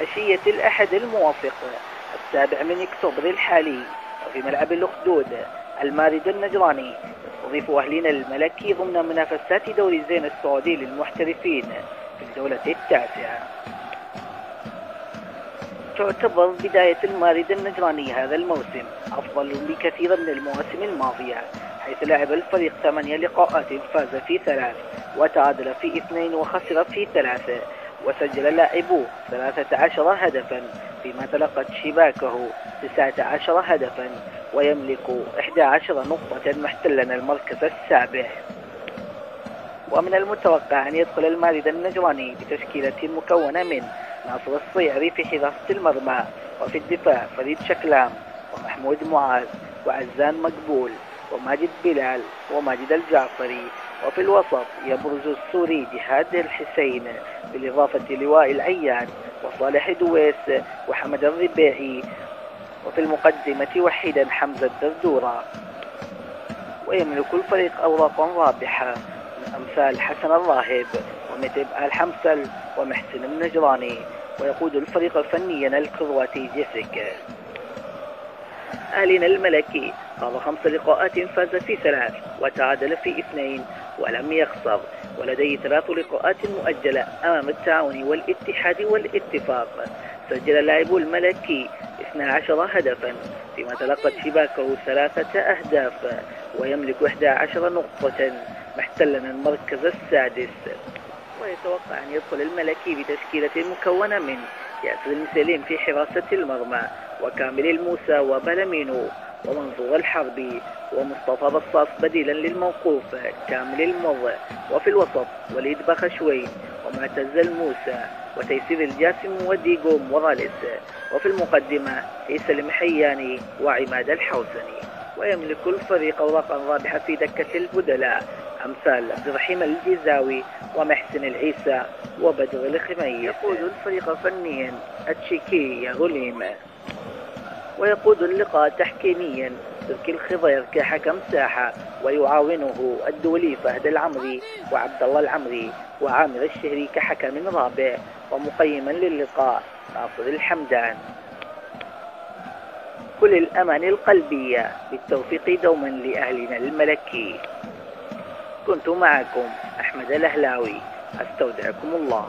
عشية الأحد الموافق 7 من أكتوبر الحالي، وفي ملعب الأخدود المارد النجراني، يضيف أهلنا الملكي ضمن منافسات دوري الزين السعودي للمحترفين في الجولة 9. تعتبر بداية المارد النجراني هذا الموسم أفضل بكثير من المواسم الماضية، حيث لعب الفريق 8 لقاءات، فاز في 3 وتعادل في 2 وخسر في 3، وسجل لاعبوه 13 هدفا، فيما تلقت شباكه 19 هدفا، ويملك 11 نقطة، محتلا المركز السابع. ومن المتوقع أن يدخل المارد النجراني بتشكيلة مكونة من ناصر الصيعري في حراسة المرمى، وفي الدفاع فريد شكلام ومحمود معاذ وعزان مقبول وماجد بلال وماجد الجعفري، وفي الوسط يبرز السوري جهاد الحسين، بالإضافة لواء العيان وصالح دويس وحمد الربيعي، وفي المقدمة وحيدا حمزة الدردورة. ويملك الفريق أوراقا رابحة من أمثال حسن الراهب ومتب الحمسل ومحسن النجراني، ويقود الفريق فنيا الكرواتي جيسيك. أهلنا الملكي خاض 5 لقاءات، فاز في 3 وتعادل في 2 ولم يخسر، ولديه 3 لقاءات مؤجلة أمام التعاون والاتحاد والاتفاق. سجل لاعب الملكي 12 هدفا، فيما تلقت شباكه 3 أهداف، ويملك 11 نقطة، محتلا المركز السادس. ويتوقع أن يدخل الملكي بتشكيلة مكونة من ياسر المسلم في حراسة المرمى، وكامل الموسى وبلمينو ومنصور الحربي ومصطفى بصاص بديلا للموقوف كامل المر، وفي الوسط وليد بخشوين ومعتز الموسى وتيسير الجاسم وديغو موراليس، وفي المقدمة عيسى المحياني وعماد الحوسني. ويملك الفريق أوراقا رابحة في دكة البدلاء أمثال عبد الرحيم الجزاوي ومحسن العيسى وبدر الخميس. يقود الفريق فنيا التشيكي غليم، ويقود اللقاء تحكيميا تركي الخضير كحكم ساحة، ويعاونه الدولي فهد العمري وعبد الله العمري وعامر الشهري كحكم رابع، ومقيما للقاء ناصر الحمدان. كل الأمان القلبية بالتوفيق دوما لأهلنا الملكي. كنت معكم أحمد الأهلاوي، أستودعكم الله.